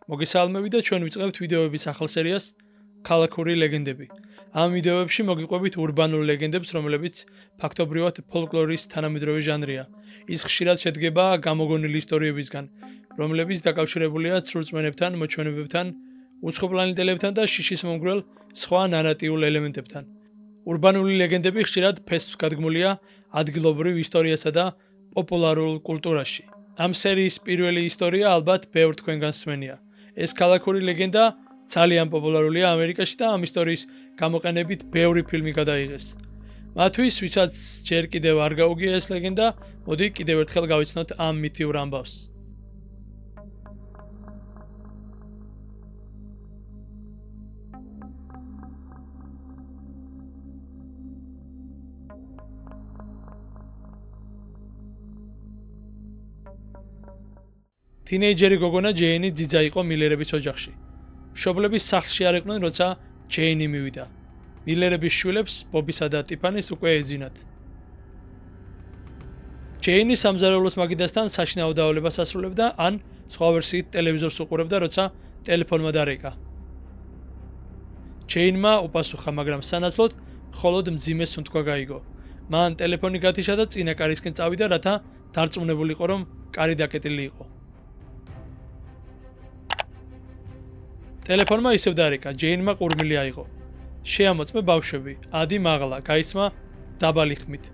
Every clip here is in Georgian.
მოგესალმებით და ჩვენ ვიწყებთ ვიდეოების ახალ სერიას ქალაქური ლეგენდები. ამ ვიდეოებში მოგიყვებით ურბანულ ლეგენდებს, რომლებიც ფაქტობრივად ფოლკლორის თანამედროვე ჟანრია. ის ხშირად შედგება გამოგონილი ისტორიებისგან, რომლებიც დაკავშირებულია ცრურწმენებთან, მოჩვენებებთან, უცხოპლანეტელებთან და შიშის მომგვრელ სხვა ნარატიულ ელემენტებთან. ურბანული ლეგენდები ხშირად ფესვს გადგმულია ადგილობრივ ისტორიასა და პოპულარულ კულტურაში. ამ სერიის პირველი ისტორია ალბათ ბევრ თქვენგან სმენია. ეს ქალაქური ლეგენდა ძალიან პოპულარულია ამერიკაში და ამ ისტორიის გამოყენებით ბევრი ფილმი გადაიღეს. მათთვის, ვისაც ჯერ კიდევ არ გაუგია ეს ლეგენდა, მოდი კიდევ ერთხელ გავიცნოთ ამ მითიურ ამბავს. თინეიჯერი გოგონა ჯეინი ძიძა იყო მილერების ოჯახში. მშობლების სახლში არ იყვნენ, როცა ჯეინი მივიდა. მილერების შვილებს, ბობისა და ტიფანის უკვე ეძინათ. ჯეინი სამზარეულოს მაგიდასთან საშინაო დავალებას ასრულებდა, ან სხვა ვერსიით ტელევიზორს უყურებდა, როცა ტელეფონმა დარეკა. ჯეინმა უპასუხა, მაგრამ სანაცვლოდ მხოლოდ მძიმე სუნთქვა გაიგო. მან ტელეფონი გათიშა და წინა კარისკენ წავიდა, რათა დარწმუნებულიყო, რომ კარი დაკეტილი იყო. ტელეფონმა ისევ დარეკა, ჯეინმა ყურმილი აიღო. შეამოწმე ბავშვები, ადი მაღლა, გაისმა დაბალი ხმით.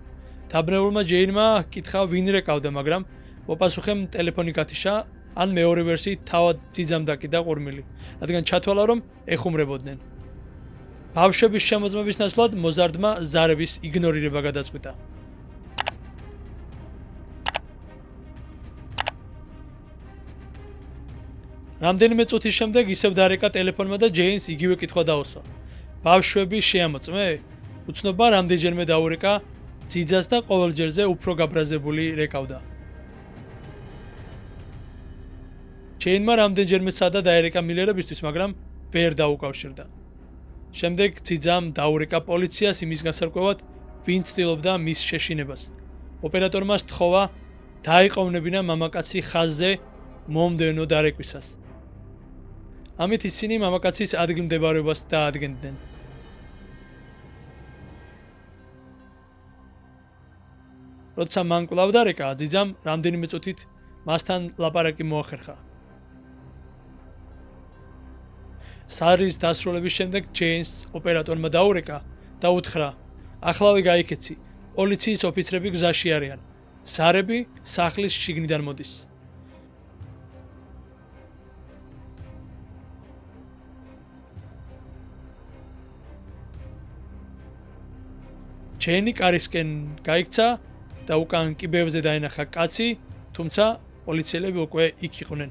დაბნეულმა ჯეინმა კითხა ვინ რეკავდა, მაგრამ მოპასუხემ ტელეფონი გათიშა, ან მეორე ვერსიით თავად ძიძამ დაკიდა ყურმილი, რადგან ჩათვალა, რომ ეხუმრებოდნენ. ბავშვების შემოწმების ნაცვლად მოზარდმა ზარების იგნორირება გადაწყვიტა. რამდენიმე წუთის შემდეგ ისევ დარეკა ტელეფონმა და ჯეინს იგივე კითხვა დაუსვა. ბავშვები შეამოწმე? უცნობა რამდენჯერმე დაურეკა ძიძას და ყოველჯერზე უფრო გაბრაზებული რეკავდა. ჯეინმა რამდენჯერმე სცადა დაერეკა მილერებისთვის, მაგრამ ვერ დაუკავშირდა. შემდეგ ძიძამ დაურეკა პოლიციას იმის განსაკუთრებად, ვინ ცდილობდა მის შეშინებას. ოპერატორმა სთხოვა დაიყოვნებინა მამაკაცი ხაზზე მომდევნო დარეკვისას. ამით ისინი მამაკაცის ადგილმდებარეობას დაადგენდნენ. როცა მან კვლავ დარეკა, ძიძამ რამდენიმე წუთით მასთან ლაპარაკი მოახერხა. სარის დასრულების შემდეგ ჯეინს ოპერატორმა დაურეკა და უთხრა: "ახლავე გაიქეცი, პოლიციის ოფიცრები გზაში არიან. ზარები სახლის შიგნიდან მოდის." ჯეინი კარისკენ გაიქცა და უკან კიბეებზე დაენახა კაცი, თუმცა პოლიციელები უკვე იქ იყვნენ.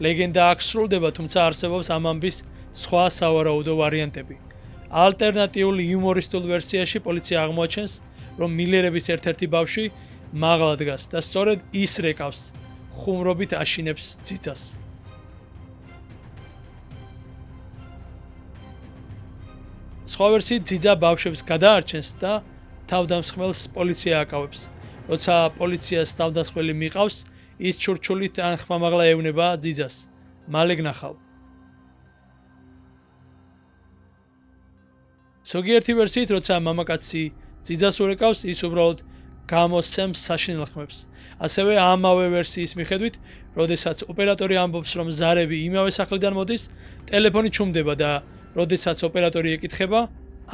ლეგენდა აქ სრულდება, თუმცა არსებობს ამ ამბის სხვა სავარაუდო ვარიანტები. ალტერნატიულ იუმორისტულ ვერსიაში პოლიცია აღმოაჩენს, რომ მილერების ერთ-ერთი ბავშვი მაღლა დგას და სწორედ ის რეკავს, ხუმრობით აშინებს ძიძას. სხვა ვერსიით ძიძა ბავშვებს გადაარჩენს და თავდამსხმელს პოლიცია აკავებს. როცა პოლიციას თავდამსხმელი მიყავს, ის ჩურჩულით ან ხმამაღლა ეუბნება ძიძას. მალე გნახავ. ზოგიერთი ვერსიით, როცა მამაკაცი ძიძას ურეკავს, ის უბრალოდ გამოსცემს საშინელ ხმებს. ასევე ამავე ვერსიის მიხედვით, როდესაც ოპერატორი ამბობს, რომ ზარები იმავე სახლიდან მოდის, ტელეფონი ჩუმდება და როდესაც ოპერატორი ეკითხება,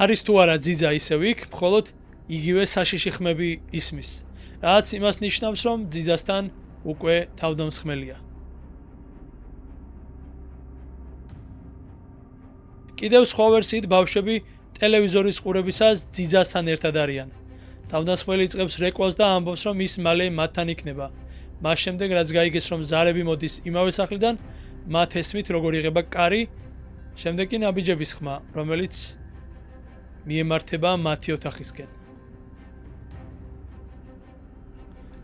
არის თუ არა ძიძა ისევ იქ, მხოლოდ იგივე საშიში ხმები ისმის, რაც იმას ნიშნავს, რომ ძიძასთან უკვე თავდამსხმელია. კიდევ სხვა ვერსიით ბავშვები ტელევიზორის ყურებისას ძიძასთან ერთად არიან. თავდამსხმელი იწყებს რეკვას და ამბობს, რომ ის მალე მათთან იქნება. მას შემდეგ, რაც გაიგეს, რომ ზარები მოდის იმავე სახლიდან, მათ ესმით, როგორ იღება კარი, შემდეგ კი ნაბიჯების ხმა, რომელიც მიემართება მათი ოთახისკენ.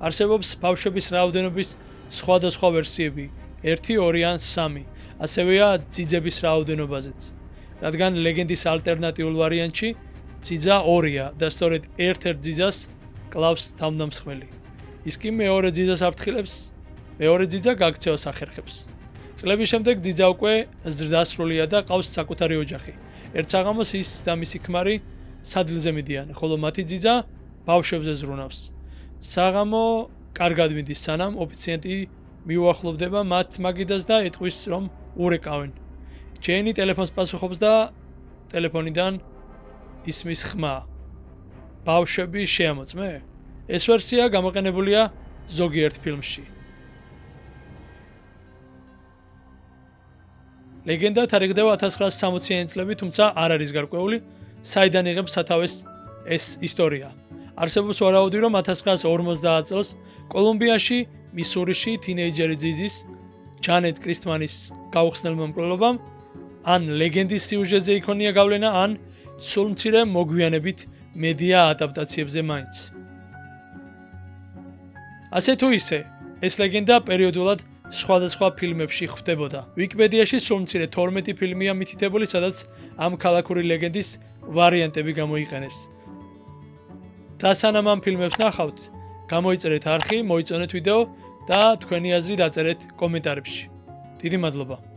არსებობს ბავშვების რაოდენობის სხვადასხვა ვერსიები, 1, 2 ან 3, ასევეა ძიძების რაოდენობაზეც. რადგან ლეგენდის ალტერნატიულ ვარიანტში ძიძა ორია და სწორედ ერთ-ერთ ძიძას კლავს თავდამსხმელი. ის კი მეორე ძიძას აფრთხილებს, მეორე ძიძა გაქცევას ახერხებს. წლების შემდეგ ძიძა უკვე ზრდასრულია და ყავს საკუთარი ოჯახი. ერთ საღამოს ის და მისი ქმარი სადილზე მიდიან, ხოლო მათი ძიძა ბავშვებზე ზრუნავს. საღამო კარგად მიდის, სანამ ოფიციანტი მიუახლოვდება მათ მაგიდას და ეტყვის, რომ ურეკავენ. ჯენი ტელეფონს პასუხობს და ტელეფონიდან ისმის ხმა. ბავშვები შეამოწმე? ეს ვერსია გამოყენებულია ზოგიერთ ფილმში. ლეგენდა თარიღდება 1960-იანი წლები, თუმცა არ არის გარკვეული, საიდან იღებს სათავეს ეს ისტორია. არსებობს ვარაუდი, რომ 1950 წელს კოლუმბიაში, მისურიში თინეიჯერი ძიძის ჯანეტ კრისტმანის გაუხსნელმა მკვლელობამ ან ლეგენდის სიუჟეტზე იქონია გავლენა, ან სულ მცირე მოგვიანებით მედია ადაპტაციებზე მაინც. ასე თუ ისე, ეს ლეგენდა პერიოდულად სხვადასხვა ფილმებში ხვდებოდა. ვიკიპედიაში სულ მცირე 12 ფილმია მითითებული, სადაც ამ ქალაქური ლეგენდის ვარიანტები გამოიყენეს. და სანამ ამ ფილმებს ნახავთ, გამოიწერეთ არხი, მოიწონეთ ვიდეო და თქვენი აზრი დაწერეთ კომენტარებში. დიდი მადლობა.